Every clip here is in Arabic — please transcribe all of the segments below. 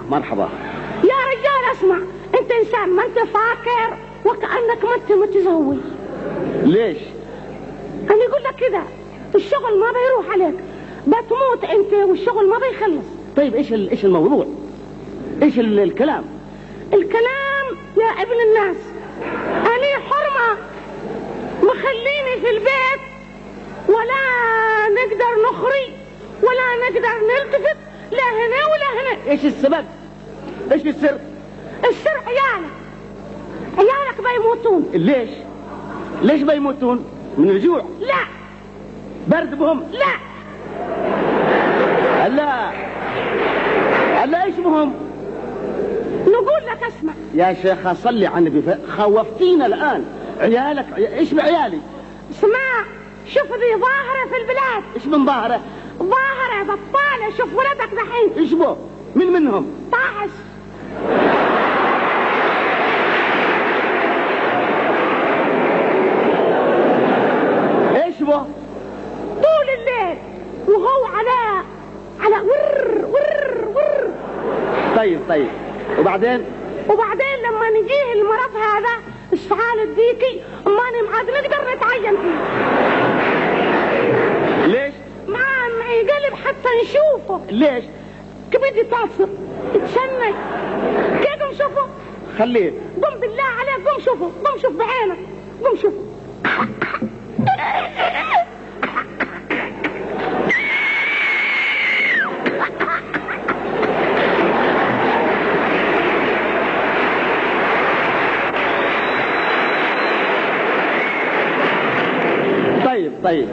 مرحبا. يا رجال اسمع، انت انسان ما انت فاكر وكأنك ما انت متزوج. ليش؟ انا اقول لك كده، الشغل ما بيروح عليك، بتموت انت والشغل ما بيخلص. طيب ايش الموضوع؟ ايش الكلام؟ الكلام يا ابن الناس، انا حرمة مخليني في البيت، ولا نقدر نخرج ولا نقدر نلتفت لا هنا ولا هنا. ايش السبب؟ ايش السر؟ السر عيالك بيموتون. ليش بيموتون؟ من الجوع؟ لا. برد بهم؟ لا. هلا ايش بهم؟ نقول لك اسمع يا شيخة صلي على النبي، خوفتينا الآن. عيالك ايش بعيالي؟ اسمع، شوف ذي ظاهرة في البلاد. ايش من ظاهرة؟ ظاهرة بطالة. شوف ولدك دحين. ايش بو؟ منهم؟ طاحس. ايش بو؟ طول الليل وهو على ور. طيب وبعدين لما نجيه المرض هذا السعال الديكي ماني معاد نقدر نتعين فيه. ليش؟ ما يقلب حتى نشوفه. ليش؟ كبد يتعصب يتشنج كده. قم شوفه. خليه. قم بالله عليك، قم شوفه، قم شوف بعينك، قم شوفه. طيب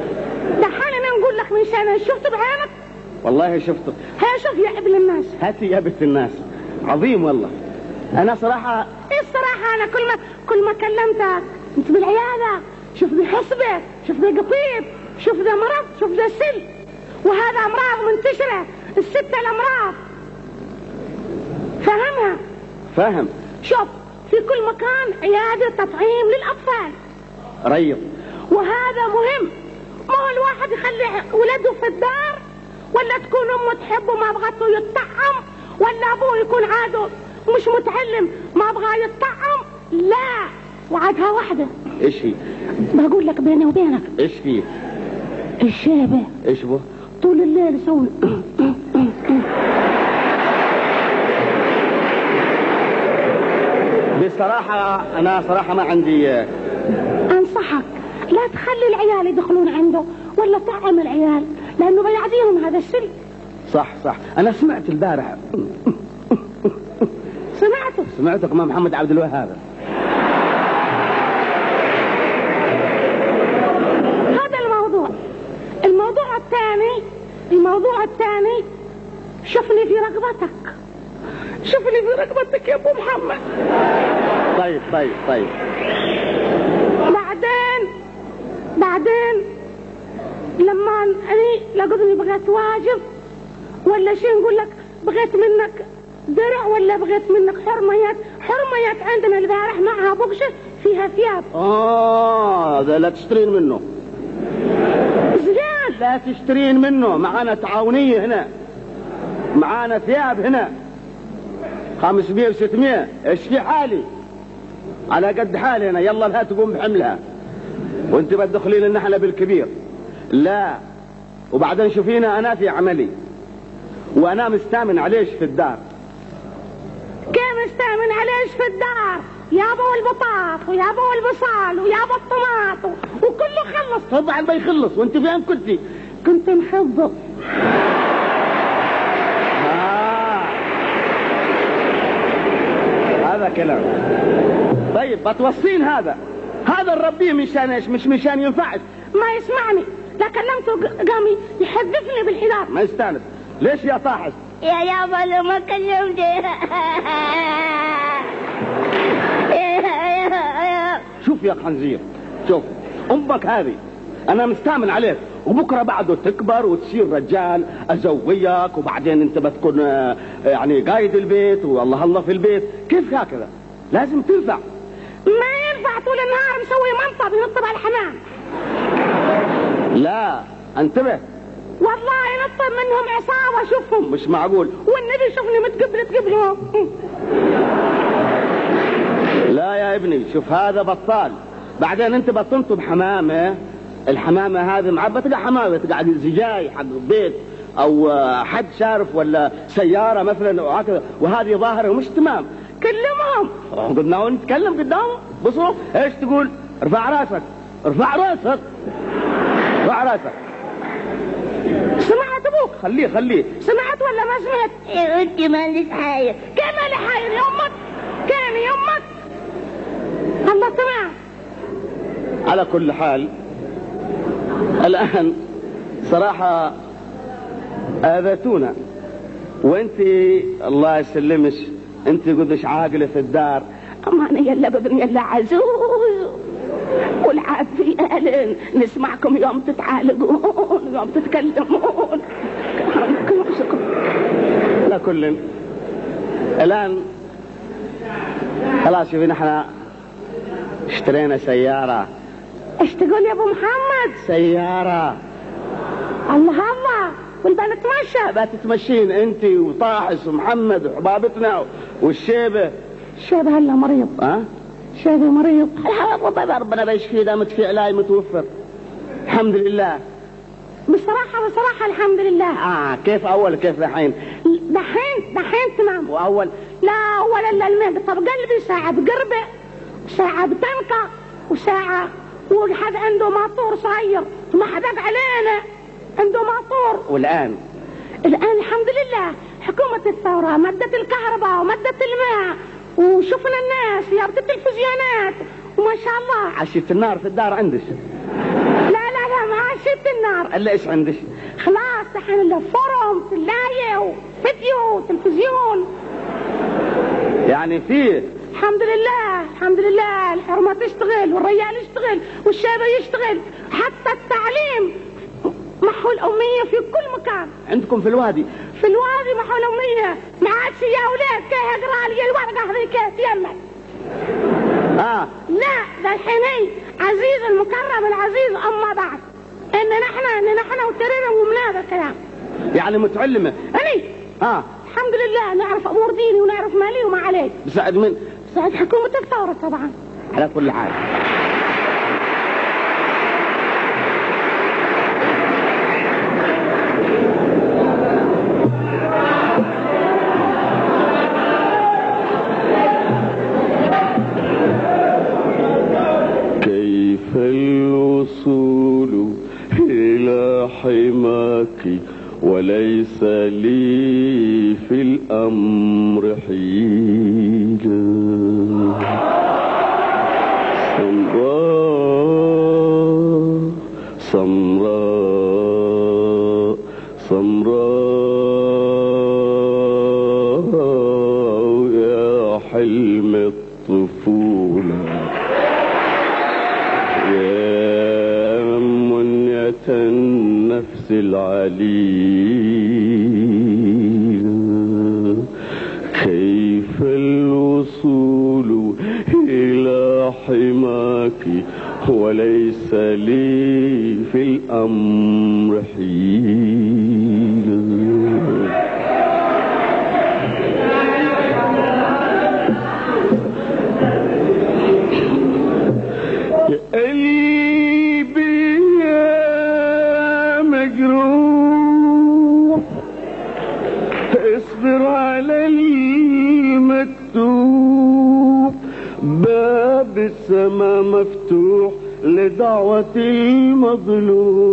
دحين انا نقول لك من سنة شفت بعينك؟ والله شفته. ها شوف يا ابن الناس. هاتي يا بنت الناس. عظيم والله. انا صراحة ايه الصراحة، انا كل ما كلمتك انت بالعيادة. شوف ذي حسبة، شوف ذي قطيب، شوف ذي مرض، شوف ذي سل، وهذا امراض منتشرة، الستة الامراض. فهمها؟ فاهم. شوف في كل مكان عيادة تطعيم للاطفال. ريض. وهذا مهم. ما هو الواحد يخلي ولده في الدار، ولا تكون امه تحبه ما بغته يتطعم، ولا ابوه يكون عاده مش متعلم ما بغى يتطعم. لا، وعدها واحدة. ايش هي؟ بقول لك بيني وبينك. ايش هي؟ الشيبة. ايش بو؟ طول الليل يسوي بصراحة انا صراحة ما عندي. انصحك لا تخلي العيال يدخلون عنده ولا طعم العيال، لانه بيعديهم هذا السل. صح انا سمعت البارح. سمعتك مع محمد عبد الوهاب. هذا الموضوع الثاني شوفني في رقبتك يا ابو محمد. طيب بعدين لما أنا لقيتني بغيت واجب ولا شيء نقول لك بغيت منك درع ولا بغيت منك حرميات عندنا البارح معها بقشة فيها ثياب. ده لا تشترين منه. زين لا تشترين منه، معانا تعاونية هنا، معانا ثياب هنا 500 و600. ايش في حالي على قد حالي هنا. يلا لها تقوم بحملها وانت بتدخلين النحلة بالكبير. لا، وبعدين شوفينا انا في عملي وانا مستامن عليش في الدار. كيف مستامن عليش في الدار؟ يابا البطاط ويابا البصال ويابا الطماط وكله خلص. طبعا بيخلص. وانت فين كنتي؟ كنت محضر. هذا كلام. طيب بتوصين هذا الربيه مشان ايش؟ مش مشان ينفعك. ما يسمعني، لا كلمته قامي يحذفني بالحذاء. ما يستانس. ليش يا طاحس؟ يا يابا لو ما كلمتي. شوف يا خنزير، شوف امك هذه انا مستامن عليك، وبكره بعده تكبر وتصير رجال ازويك، وبعدين انت بتكون يعني قايد البيت والله الله في البيت. كيف هكذا؟ لازم تنفع. ما ينفع طول النهار مسوي منطب ينطب على الحمام. لا انتبه، والله ينطب منهم عصابة. شوفهم مش معقول. والنبي شوفني يشوفوني متقبلة لا يا ابني، شوف هذا بطال. بعدين انت بطلتوا بحمامة، الحمامة هذه معبة تلقى حمامة تقعد زجاج حق بيت او حد شارف ولا سيارة مثلا وهذه ظاهرة ومش تمام. كلمهم. قلنا نتكلم قدامهم. بصوا ايش تقول؟ ارفع راسك، ارفع راسك، ارفع راسك. سمعت ابوك؟ خليه. سمعت ولا ما سمعت؟ انت مالك حاير. كيف مالي حاير يا امك؟ كان يا امك؟ الله سمع. على كل حال الان صراحة اذيتونا، وانت الله يسلمش انت قدش عاقلة في الدار. اما انا يلا بابن يلا عزوز والعافية نسمعكم يوم تتعالقون يوم تتكلمون. لا كل الان خلاص شوفي نحن اشترينا سيارة. ايش تقول يا ابو محمد؟ سيارة. الله والبنات تمشى. بتتمشين انت وطاحس ومحمد وحبابتنا والشيبة. الشيبة هلا مريض. شيبة مريض. والله ربنا بيشفيه، دامت في علاج متوفر الحمد لله. بصراحة الحمد لله. كيف اول كيف دحين؟ دحين تمام. واول لا اول الا المهد. طب قلبي ساعة بقربة وساعة بتنقى وساعة وحد عنده ماطور صغير ما حدق علينا عنده ماطور. والان الحمد لله حكومة الثورة مدت الكهرباء ومدت الماء وشفنا الناس يابت التلفزيونات وما شاء الله. عشيت النار في الدار عندش؟ لا ما عشيت النار. الا ايش عندش؟ خلاص دحين الا فرم ثلاجة وفيديو وتلفزيون يعني فيه. الحمد لله الحرمة تشتغل والرجال يشتغل والشابة يشتغل حتى التعليم محو الأمية في كل مكان. عندكم في الوادي محو الأمية ما عادش يا ولاد كي اقرا لي الورقة هذه كي تيمت. لا ده الحين عزيز المكرم العزيز أما بعد ان نحن وترينا ومن هذا الكلام. يعني متعلمة اني الحمد لله نعرف امور ديني ونعرف مالي وما عليه. بساعد من؟ بساعد حكومة الثورة طبعا. على كل حال كيف الوصول إلى حماك وليس لي في الأمر حيلة. سمراء يا حلم الطفولة يا منية النفس العليلة. كيف الوصول إلى حماك وليس لي في الأمر حيلة. قلبي يا مجروح اصبر على المكتوب، باب السماء مفتوح لدعوة المظلوم.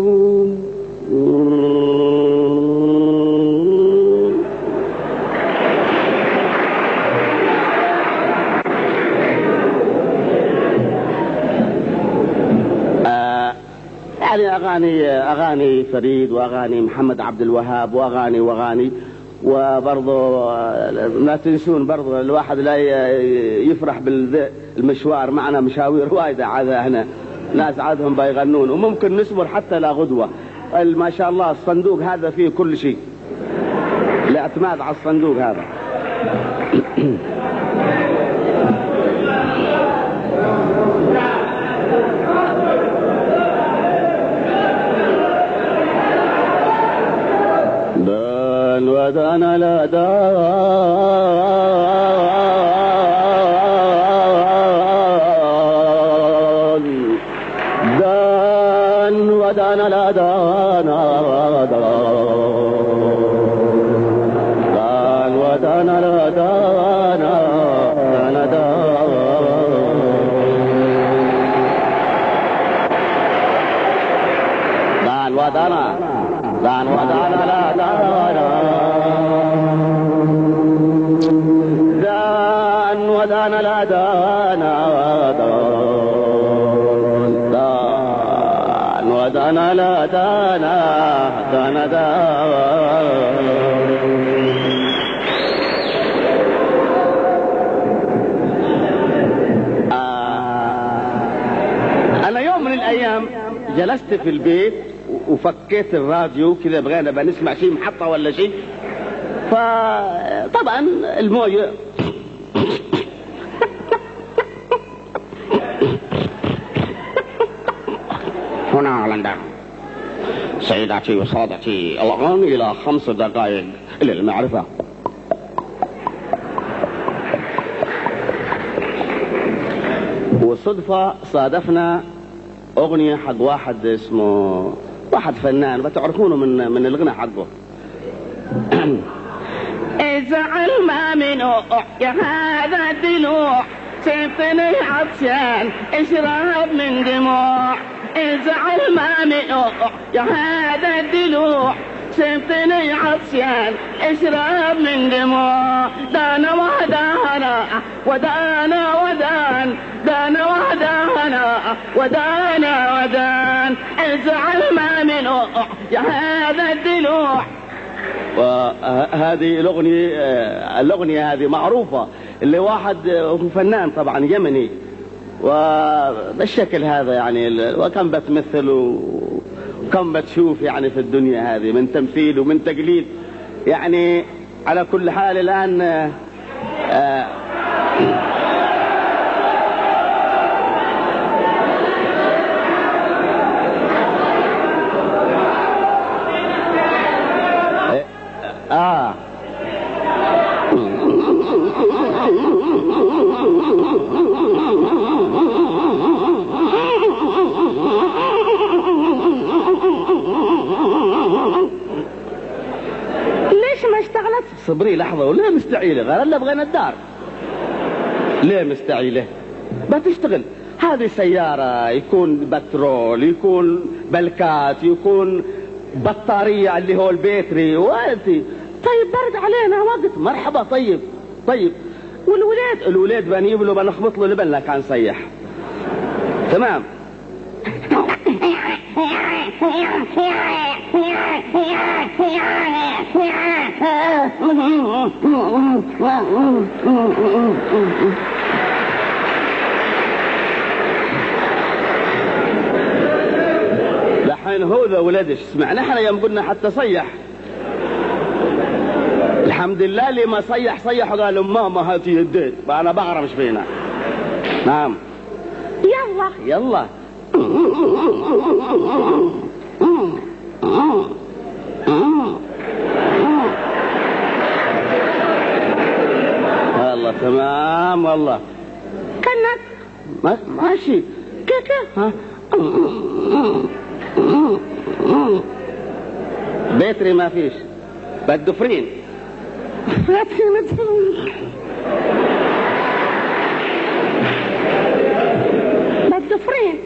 يعني أغاني فريد وأغاني محمد عبد الوهاب وأغاني وبرضو لا تنسون برضو الواحد لا يفرح بالمشوار معنا مشاوير وايدة عادة هنا ناس عادهم بيغنون وممكن نصبر حتى لا غدوة. ما شاء الله الصندوق هذا فيه كل شيء، الاعتماد على الصندوق هذا. ودان الأذان دان ودان الأذان دان ودان الأذان دان ودان دان ودان الأذان دان ودان الأذان دان ودان الأذان دان أنا يوم من الأيام جلست في البيت وفكيت الراديو كذا، بغينا بنسمع شيء محطة ولا شيء، فطبعا المويه هنا لندن. سيداتي وسادتي، الآن إلى 5 دقائق إلى المعرفة. والصدفة صادفنا أغنية حق واحد اسمه، واحد فنان بتعرفونه من الغنى حقه. ازعل ما منه يا هذا الدلوع، سيبتني عطشان اشرب من دموع. ازعل ما منه يا هذا الدلوع، سيبتني عطشان اشرب من دموع. دانا ودانا ودانا ودان، دانا ودانا ودانا ودان. ازعل ما منه يا هذا الدلوع. وهذه الأغنية هذه معروفة، اللي واحد هو فنان طبعا يمني، وبالشكل هذا يعني، وكم بتمثل وكم بتشوف يعني في الدنيا هذه من تمثيل ومن تقليد يعني. على كل حال الآن ليش ما اشتغلت؟ صبري لحظة، وليه مستعيلة؟ غير اللي بغينا الدار. ليه مستعيلة؟ بتشتغل. هذه سيارة، يكون بترول، يكون بلكات، يكون بطارية اللي هو البيتري، وانتي طيب برد علينا وقت. مرحبا. طيب والولاد بنجيب له، بنخبط له لبن لك عن صيح. تمام. لحين هو ذا ولدش سمعنا احنا يوم قلنا حتى صيح. الحمد لله اللي ما صيح وقال ماما هاتي يديت، انا بعرف ايش فينا. نعم. يلا والله تمام والله. كنك ماشي كيكه. ها بيتري ما فيش، بده فرين. بده فرين.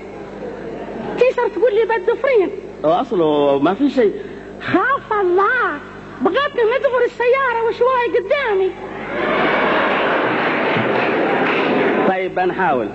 تيسر تقول لي بده فرين؟ اصله ما في شيء. خاف الله، بغيتني ندغر السيارة وشوي قدامي. طيب بنحاول.